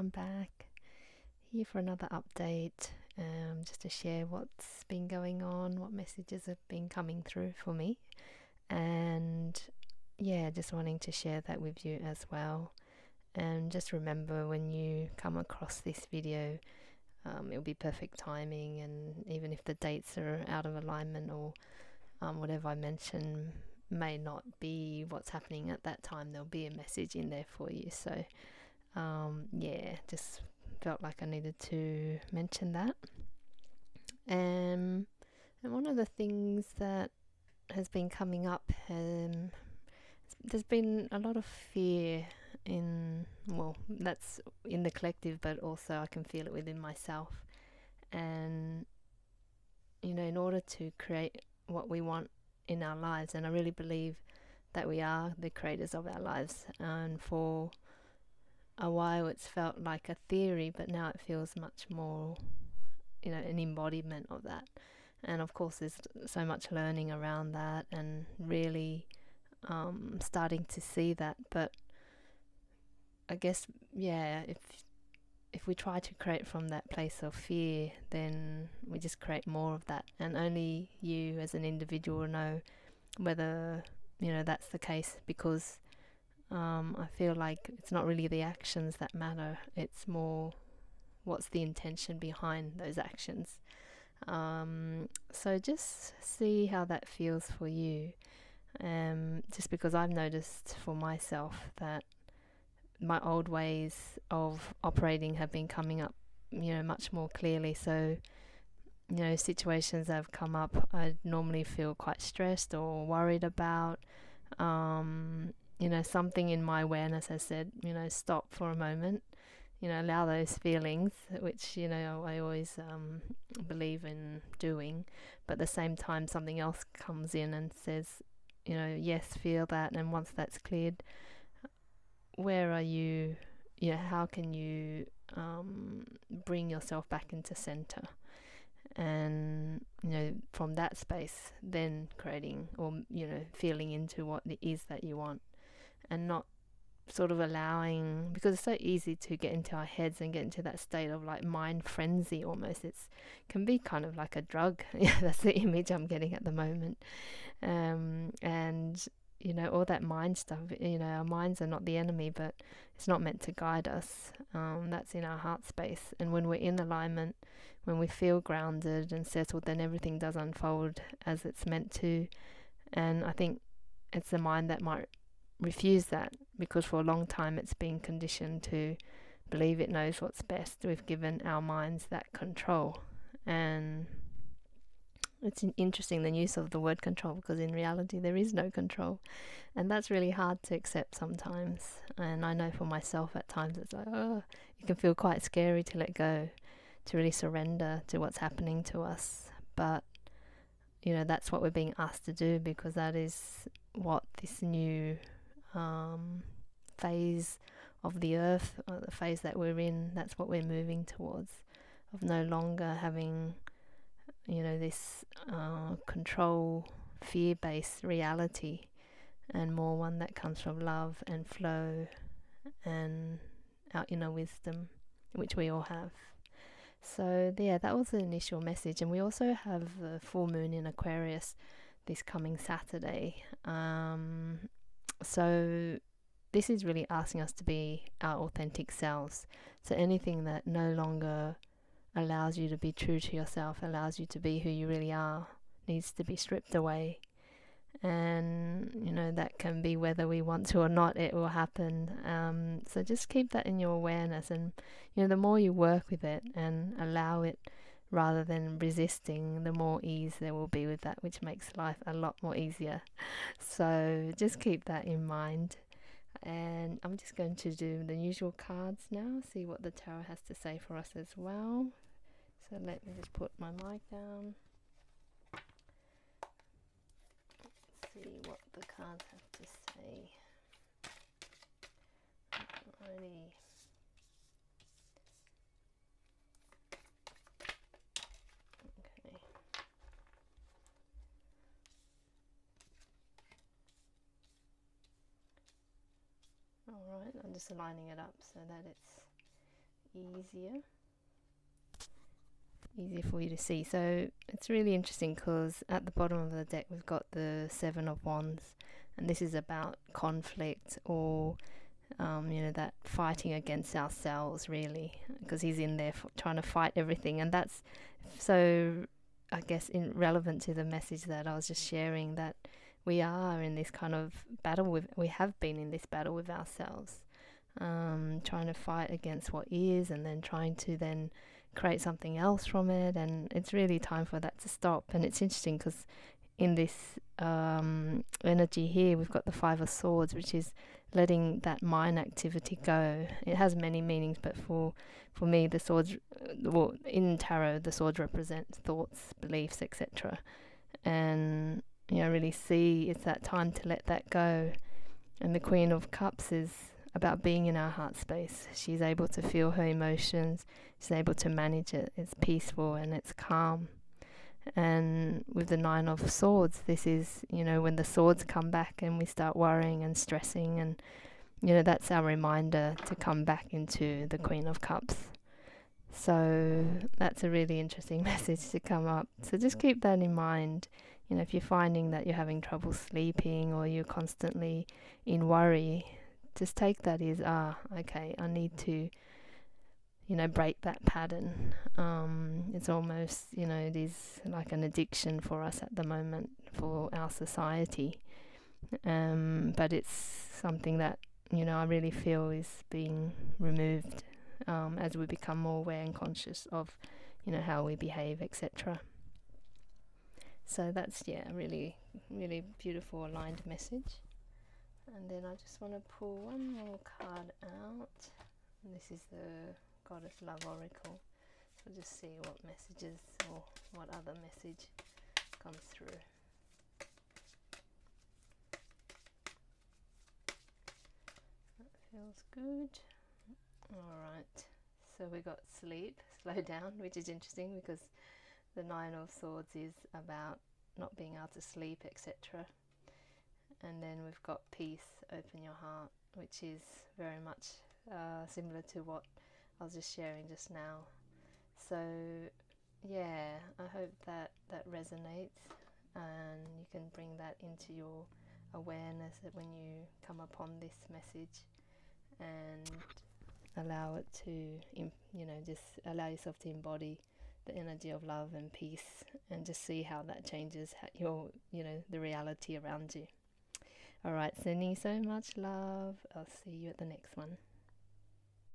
I'm back here for another update, just to share what's been going on, what messages have been coming through for me, and yeah, just wanting to share that with you as well. And just remember, when you come across this video, it'll be perfect timing, and even if the dates are out of alignment or whatever I mention may not be what's happening at that time, there'll be a message in there for you. So yeah, just felt like I needed to mention that. And one of the things that has been coming up, there's been a lot of fear that's in the collective, but also I can feel it within myself. And in order to create what we want in our lives, and I really believe that we are the creators of our lives, and for a while it's felt like a theory, but now it feels much more an embodiment of that. And of course there's so much learning around that, and really starting to see that. But I guess, yeah, if we try to create from that place of fear, then we just create more of that, and only you as an individual know whether that's the case, because I feel like it's not really the actions that matter, it's more what's the intention behind those actions. So just see how that feels for you, just because I've noticed for myself that my old ways of operating have been coming up much more clearly. So situations that have come up, I normally feel quite stressed or worried about. Something in my awareness has said, stop for a moment, allow those feelings, which I always believe in doing. But at the same time, something else comes in and says, yes, feel that. And once that's cleared, where are you? How can you bring yourself back into center? And from that space, then creating, or feeling into what it is that you want, and not sort of allowing, because it's so easy to get into our heads and get into that state of like mind frenzy almost. It's can be kind of like a drug. That's the image I'm getting at the moment. And all that mind stuff, our minds are not the enemy, but it's not meant to guide us. That's in our heart space. And when we're in alignment, when we feel grounded and settled, then everything does unfold as it's meant to. And I think it's the mind that might refuse that, because for a long time it's been conditioned to believe it knows what's best. We've given our minds that control. And it's interesting, the use of the word control, because in reality there is no control, and that's really hard to accept sometimes. And I know for myself at times it's like, it can feel quite scary to let go, to really surrender to what's happening to us. But that's what we're being asked to do, because that is what this new phase of the earth, or the phase that we're in, that's what we're moving towards, of no longer having this control, fear-based reality, and more one that comes from love and flow and our inner wisdom, which we all have. So yeah, that was the initial message. And we also have the full moon in Aquarius this coming Saturday. So this is really asking us to be our authentic selves. So anything that no longer allows you to be true to yourself, allows you to be who you really are, needs to be stripped away. And that can be whether we want to or not, it will happen. So just keep that in your awareness, and the more you work with it and allow it rather than resisting, the more ease there will be with that, which makes life a lot more easier. So just keep that in mind. And I'm just going to do the usual cards now, see what the tarot has to say for us as well. So let me just put my mic down. Let's see what the cards have to say. Alrighty. Okay. Alright, I'm just lining it up so that it's easier for you to see. So it's really interesting because at the bottom of the deck we've got the Seven of Wands, and this is about conflict, or that fighting against ourselves, really, because he's in there trying to fight everything. And that's so, I guess, relevant to the message that I was just sharing, that we are in this kind of battle we have been in this battle with ourselves, trying to fight against what is, and then trying to then create something else from it. And it's really time for that to stop. And it's interesting because in this energy here we've got the Five of Swords, which is letting that mind activity go. It has many meanings, but for me, the swords, in tarot, the swords represent thoughts, beliefs, etc. And really see it's that time to let that go. And the Queen of Cups is about being in our heart space. She's able to feel her emotions, she's able to manage it. It's peaceful and it's calm. And with the Nine of Swords, this is, when the swords come back and we start worrying and stressing, and that's our reminder to come back into the Queen of Cups. So that's a really interesting message to come up. So just keep that in mind. If you're finding that you're having trouble sleeping, or you're constantly in worry, just take that as, okay, I need to break that pattern. It's almost, it is like an addiction for us at the moment, for our society. But it's something that, I really feel is being removed as we become more aware and conscious of, how we behave, etc. So that's, a really, really beautiful aligned message. And then I just want to pull one more card out. And this is the Goddess Love Oracle. So just see what messages or what other message comes through. That feels good. Alright, so we got sleep, slow down, which is interesting because the Nine of Swords is about not being able to sleep, etc. And then we've got peace, open your heart, which is very much similar to what I was just sharing just now. So I hope that resonates, and you can bring that into your awareness when you come upon this message, and allow it to, just allow yourself to embody the energy of love and peace, and just see how that changes your, the reality around you. Alright, sending you so much love. I'll see you at the next one.